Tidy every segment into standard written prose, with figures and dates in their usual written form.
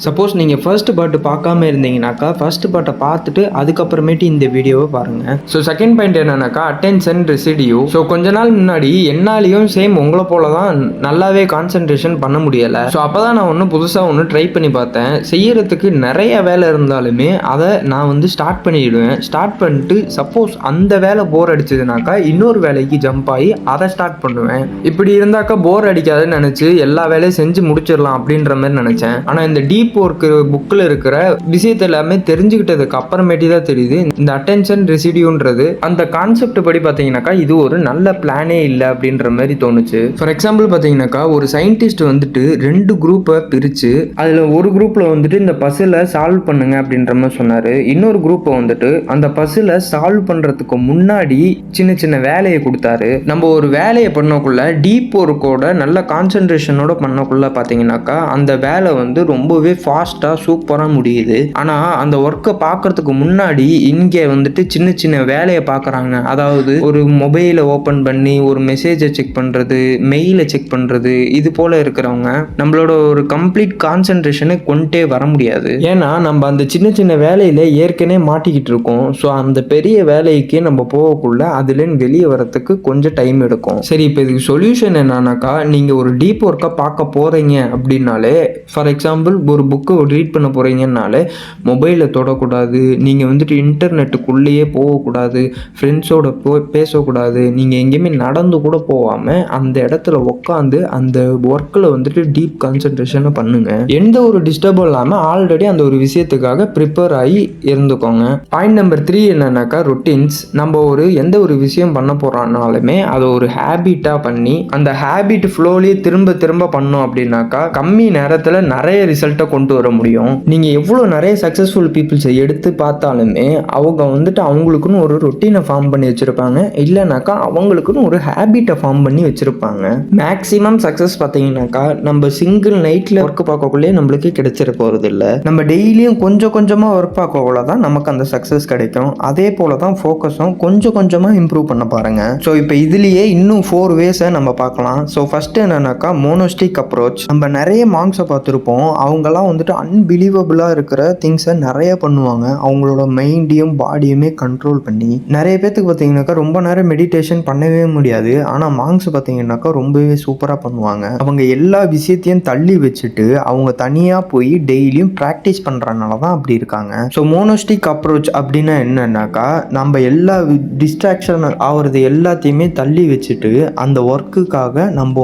Suppose நீங்கள் first part பார்க்காம இருந்தீங்கன்னாக்கா first பார்ட்டை பார்த்துட்டு அதுக்கப்புறமேட்டு இந்த வீடியோவை பாருங்கள். ஸோ செகண்ட் பாயிண்ட் என்னன்னாக்கா அட்டென்ஷன் ரெசிடியூ. ஸோ கொஞ்ச நாள் முன்னாடி என்னாலையும் சேம் உங்களை போல தான் நல்லாவே கான்சென்ட்ரேஷன் பண்ண முடியலை. ஸோ அப்போ தான் நான் புதுசாக ஒன்று ட்ரை பண்ணி பார்த்தேன். செய்யறதுக்கு நிறைய வேலை இருந்தாலுமே அதை நான் ஸ்டார்ட் பண்ணிடுவேன். ஸ்டார்ட் பண்ணிட்டு சப்போஸ் அந்த வேலை போர் அடிச்சதுனாக்கா இன்னொரு வேலைக்கு ஜம்ப் ஆகி அதை ஸ்டார்ட் பண்ணுவேன். இப்படி இருந்தாக்கா போர் அடிக்காதுன்னு நினச்சி எல்லா வேலையும் செஞ்சு முடிச்சிடலாம் அப்படின்ற மாதிரி நினச்சேன். ஆனால் இந்த டீப் ஒர்க் புக்கில் இருக்கிற விஷயத்தை எல்லாமே தெரிஞ்சுக்கிட்டதுக்கு அப்புறமேட்டி தான் தெரியுது இந்த அட்டென்ஷன் ரெசிடியூன்றது அந்த கான்செப்ட் படி பார்த்தீங்கன்னாக்கா இது ஒரு நல்ல பிளானே இல்லை அப்படின்ற மாதிரி தோணுச்சு. ஃபார் எக்ஸாம்பிள் பார்த்தீங்கன்னாக்கா ஒரு சயின்டிஸ்ட் ரெண்டு குரூப்பை பிரித்து அதில் ஒரு குரூப்பில் இந்த பசிலை சால்வ் பண்ணுங்க அப்படின்ற மாதிரி சொன்னார். இன்னொரு குரூப்பை அந்த பசிலை சால்வ் பண்ணுறதுக்கு முன்னாடி சின்ன சின்ன வேலையை கொடுத்தாரு. நம்ம ஒரு வேலையை பண்ணக்குள்ள டீப் ஒர்க்கோட நல்ல கான்சென்ட்ரேஷனோட பண்ணக்குள்ள பார்த்தீங்கன்னாக்கா அந்த வேலை ரொம்பவே ஃபாஸ்ட்டாக சூப்பராக முடியுது. ஆனால் அந்த ஒர்க்கை பார்க்கறதுக்கு முன்னாடி இங்கே சின்ன சின்ன வேலையை பார்க்குறாங்க. அதாவது ஒரு மொபைலை ஓப்பன் பண்ணி ஒரு மெசேஜை செக் பண்ணுறது, மெயிலை செக் பண்ணுறது, இது போல் இருக்கிறவங்க நம்மளோட ஒரு கம்ப்ளீட் கான்சென்ட்ரேஷனை கொண்டே வர முடியாது. ஏன்னா நம்ம அந்த சின்ன சின்ன வேலையில் ஏற்கனவே மாட்டிக்கிட்டு இருக்கோம். ஸோ அந்த பெரிய வேலைக்கு நம்ம போகக்குள்ள அதுலேருந்து வெளியே வரத்துக்கு கொஞ்சம் டைம் எடுக்கும். சரி, இப்போ இதுக்கு சொல்யூஷன் என்னன்னாக்கா நீங்கள் ஒரு டீப் ஒர்க்கை பார்க்க போகிறீங்க அப்படின்னாலே, ஃபார் எக்ஸாம்பிள் ஒரு புக்கு ரீட் பண்ண போகிறீங்கன்னாலே மொபைலை தொடக்கூடாது, நீங்கள் இன்டர்நெட்டுக்குள்ளேயே போகக்கூடாது, ஃப்ரெண்ட்ஸோட பேசக்கூடாது, நீங்கள் எங்கேயுமே நடந்து கூட போகாமல் அந்த இடத்துல உட்காந்து அந்த ஒர்க்கில் டீப் கான்சென்ட்ரேஷனை பண்ணுங்க. எந்த ஒரு டிஸ்டர்பும் இல்லாமல் ஆல்ரெடி அந்த ஒரு விஷயத்துக்காக ப்ரிப்பேர் ஆகி இருந்துக்கோங்க. பாயிண்ட் நம்பர் 3 என்னன்னாக்கா ரொட்டீன்ஸ். நம்ம எந்த ஒரு விஷயம் பண்ண போகிறோம்னாலுமே அதை ஒரு ஹேபிட்டாக பண்ணி அந்த ஹேபிட் ஃப்ளோலேயே திரும்ப திரும்ப பண்ணோம் அப்படின்னாக்கா கம்மி நேரத்தில் நிறைய ரிசல்ட்டை கொண்டு வர முடியும். நீங்கள் எவ்வளோ நிறைய சக்ஸஸ்ஃபுல் பீப்புள்ஸை எடுத்து பார்த்தாலுமே அவங்க அவங்களுக்குன்னு ஒரு ரொட்டீனை ஃபார்ம் பண்ணி வச்சுருப்பாங்க, இல்லைனாக்கா அவங்களுக்குன்னு ஒரு ஹேபிட்டை ஃபார்ம் பண்ணி வச்சுருப்பாங்க. மேக்ஸிமம் சக்ஸஸ் பார்த்தீங்கன்னாக்கா நம்ம சிங்கிள் நைட்டில் ஒர்க் பார்க்கக்குள்ளே நம்மளுக்கு கிடைச்சிட போகிறது இல்லை. நம்ம டெய்லியும் கொஞ்சம் கொஞ்சமாக ஒர்க் பார்க்கக்குள்ள தான் நமக்கு அந்த சக்ஸஸ் கிடைக்கும். அதே போல தான் ஃபோக்கஸும் கொஞ்சம் கொஞ்சமாக இம்ப்ரூவ் பண்ண பாருங்க. ஸோ இப்போ இதுலேயே இன்னும் 4 வேஸை நம்ம பார்க்கலாம். ஸோ ஃபர்ஸ்ட் என்னன்னாக்கா மோனோஸ்டிக் அப்ரோச். நம்ம நிறைய மாங்ஸை பார்த்துருப்போம். அவங்கெல்லாம் அன்பிலீவபிளாக இருக்கிற திங்ஸை நிறைய பண்ணுவாங்க. அவங்களோட மைண்டையும் பாடியுமே கண்ட்ரோல் பண்ணி நிறைய பேத்துக்கு பார்த்தீங்கன்னாக்கா ரொம்ப நேரம் மெடிடேஷன் பண்ணவே முடியாது. ஆனால் மாங்ஸ் பார்த்தீங்கன்னாக்கா ரொம்பவே சூப்பராக பண்ணுவாங்க. அவங்க எல்லா விஷயத்தையும் தள்ளி வச்சுட்டு அவங்க தனியாக போய் டெய்லியும் ப்ராக்டிஸ் பண்ணுறதுனால தான் அப்படி இருக்காங்க. ஸோ மோனோஸ்டிக் அப்ரோச் அப்படின்னா என்னன்னாக்கா நம்ம எல்லா டிஸ்ட்ராக்ஷன் ஆகிறது எல்லாத்தையுமே தள்ளி வச்சுட்டு அந்த ஒர்க்குக்காக நம்ம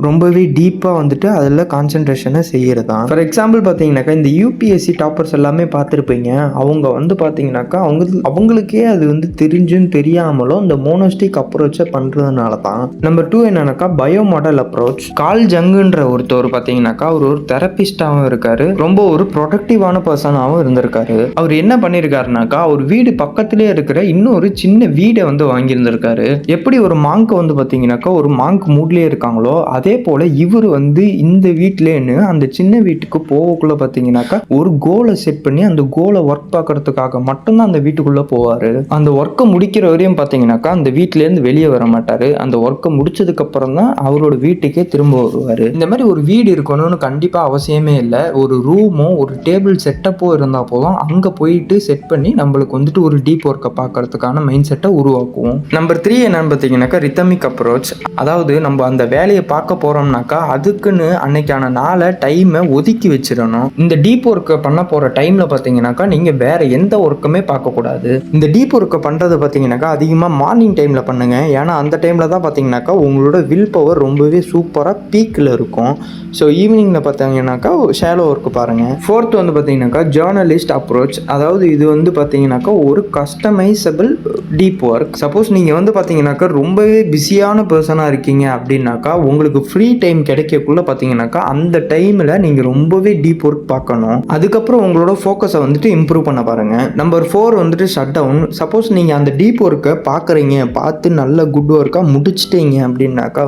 ரொம்பவே டீப்பாக அதில் கான்சென்ட்ரேஷனை செய்யறதான். ஃபார் எக்ஸாம்பிள் பார்த்தீங்கன்னாக்கா இந்த யூபிஎஸ்சி டாப்பர்ஸ் எல்லாமே பார்த்துருப்பீங்க. அவங்க பார்த்தீங்கன்னாக்கா அவங்களுக்கே அது தெரிஞ்சும் தெரியாமலும் இந்த மோனோஸ்டிக் அப்ரோச்சை பண்ணுறதுனால தான். நம்பர் 2 என்னன்னாக்கா பயோ மாடல் அப்ரோச். கால் ஜங்குன்ற ஒருத்தர் பார்த்தீங்கன்னாக்கா அவர் ஒரு தெரபிஸ்டாகவும் இருக்காரு, ரொம்ப ஒரு ப்ரொடக்டிவான பர்சனாகவும் இருந்திருக்காரு. அவர் என்ன பண்ணியிருக்காருனாக்கா அவர் வீடு பக்கத்திலே இருக்கிற இன்னொரு சின்ன வீடை வாங்கியிருந்திருக்காரு. எப்படி ஒரு மாங்க் பார்த்தீங்கன்னாக்கா ஒரு மாங்க் மூட்லேயே இருக்காங்களோ அதே போல இவர் இந்த வீட்டிலேன்னு அந்த சின்ன வீட்டுக்கு போகக்குள்ள பார்த்தீங்கன்னாக்கா ஒரு கோலை செட் பண்ணி அந்த கோலை ஒர்க் பார்க்கறதுக்காக மட்டும்தான் அந்த வீட்டுக்குள்ள போவாரு. அந்த ஒர்க்கை முடிக்கிற வரையும் பார்த்தீங்கன்னாக்கா அந்த வீட்டிலேருந்து வெளியே வர மாட்டாரு. அந்த ஒர்க்கை முடிச்சதுக்கு அப்புறம் தான் அவரோட வீட்டுக்கே திரும்ப வருவாரு. இந்த மாதிரி ஒரு வீடு இருக்கணும்னு கண்டிப்பாக அவசியமே இல்லை. ஒரு ரூமோ ஒரு டேபிள் செட்டப்போ இருந்தால் போதும். அங்கே போயிட்டு செட் பண்ணி நம்மளுக்கு ஒரு டீப் ஒர்க்கை பார்க்கறதுக்கான மைண்ட் செட்டை உருவாக்குவோம். நம்பர் 3 என்னன்னு பார்த்தீங்கன்னாக்கா ரிதமிக் அப்ரோச். அதாவது நம்ம அந்த வேலையை பார்க்க போறோம்னாக்கா அதுக்குன்னு அன்னைக்கான நாளை டைமை ஒதுக்கி வச்சிடணும். இந்த டீப் ஒர்க்கை பண்ண போற டைம்ல பார்த்தீங்கன்னாக்கா நீங்க வேற எந்த ஒர்க்குமே பார்க்கக்கூடாது. இந்த டீப் ஒர்க்கை பண்றது பார்த்தீங்கன்னாக்கா அதிகமாக மார்னிங் டைம்ல பண்ணுங்க. ஏன்னா அந்த டைம்ல தான் பார்த்தீங்கன்னாக்கா உங்களோட வில் பவர் ரொம்பவே சூப்பராக பீக்கில் இருக்கும். ஸோ ஈவினிங்ல பார்த்தீங்கன்னாக்கா ஷேலோ ஒர்க் பாருங்க. 4th பார்த்தீங்கன்னாக்கா ஜேர்னலிஸ்ட் அப்ரோச். அதாவது இது பார்த்தீங்கன்னாக்கா ஒரு கஸ்டமைசபிள் டீப் ஒர்க். சப்போஸ் நீங்கள் பார்த்தீங்கன்னாக்கா ரொம்பவே பிஸியான பர்சனாக இருக்கீங்க அப்படின்னாக்கா உங்களுக்கு ஃப்ரீ டைம் கிடைக்கக்குள்ள பார்த்தீங்கன்னாக்கா அந்த டைமில் நீங்கள் ரொம்பவே டீப் ஒர்க் பார்க்கணும். அதுக்கப்புறம் உங்களோட ஃபோக்கஸை இம்ப்ரூவ் பண்ண பாருங்க. Number 4 shut down. சப்போஸ் நீங்கள் அந்த டீப் ஒர்க்கை பார்க்குறீங்க, பார்த்து நல்ல குட் ஒர்க்காக முடிச்சிட்டீங்க அப்படின்னாக்கா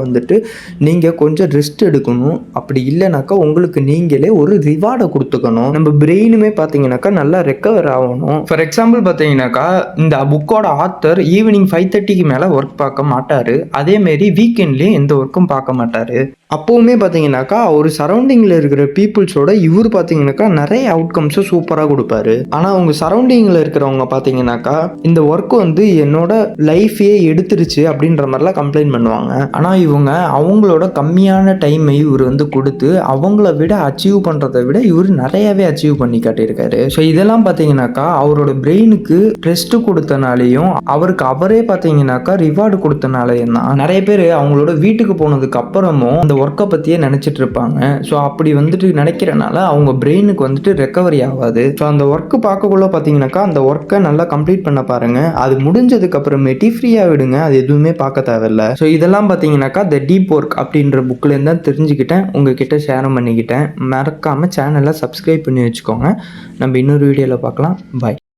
நீங்கள் கொஞ்சம் ரெஸ்ட் எடுக்கணும். அப்படி இல்லைனாக்கா உங்களுக்கு நீங்களே ஒரு ரிவார்டை கொடுத்துக்கணும். நம்ம பிரெயினுமே பார்த்தீங்கன்னாக்கா நல்லா ரெக்கவர் ஆகணும். ஃபார் எக்ஸாம்பிள் பார்த்தீங்கன்னாக்கா இந்த புக்கோட ஆத்தர் ஈவினிங் 5:30க்கு மேலே ஒர்க் பார்க்க மாட்டார். அதேமாரி வீக்கெண்ட்லேயும் எந்த ஒர்க்கும் பார்க்க மாட்டார். அப்போவுமே பார்த்தீங்கன்னாக்கா ஒரு சரௌண்டிங்கில் இருக்கிற பீப்புள்ஸோட இவர் பார்த்தீங்கன்னாக்கா நிறைய அவுட்கம்ஸை சூப்பராக கொடுப்பாரு. ஆனால் அவங்க சரௌண்டிங்கில் இருக்கிறவங்க பார்த்தீங்கன்னாக்கா இந்த ஒர்க் வந்து என்னோட லைஃபையே எடுத்துருச்சு அப்படின்ற மாதிரிலாம் கம்ப்ளைண்ட் பண்ணுவாங்க. ஆனால் இவங்க அவங்களோட கம்மியான டைமை இவர் வந்து கொடுத்து அவங்கள விட அச்சீவ் பண்ணுறதை விட இவர் நிறையவே அச்சீவ் பண்ணி காட்டியிருக்காரு. ஸோ இதெல்லாம் பார்த்தீங்கன்னாக்கா அவரோட பிரெயினுக்கு ரெஸ்ட் கொடுத்தனாலையும் அவருக்கு அவரே பார்த்தீங்கன்னாக்கா ரிவார்டு கொடுத்தனாலையும் தான் நிறைய பேர் அவங்களோட வீட்டுக்கு போனதுக்கு அப்புறமும் அந்த ஒர்க்கை பற்றியே நினச்சிட்டு இருப்பாங்க. ஸோ அப்படி வந்துட்டு நினைக்கிறனால அவங்க பிரெயினுக்கு வந்துட்டு ரெக்கவரி ஆகாது. ஸோ அந்த ஒர்க்கு பார்க்கக்குள்ள பார்த்தீங்கன்னாக்கா அந்த ஒர்க்கை நல்லா கம்ப்ளீட் பண்ண பாருங்க. அது முடிஞ்சதுக்கு அப்புறமேட்டி ஃப்ரீயாக விடுங்க, அது எதுவுமே பார்க்க தேவையில்ல. ஸோ இதெல்லாம் பார்த்தீங்கன்னாக்கா த டீப் ஒர்க் அப்படின்ற புக்லேருந்து தான் தெரிஞ்சுக்கிட்டேன், உங்ககிட்ட ஷேரும் பண்ணிக்கிட்டேன். மறக்காமல் சேனலை சப்ஸ்கிரைப் பண்ணி வச்சுக்கோங்க. நம்ம இன்னொரு வீடியோவில் பார்க்கலாம். பாய்.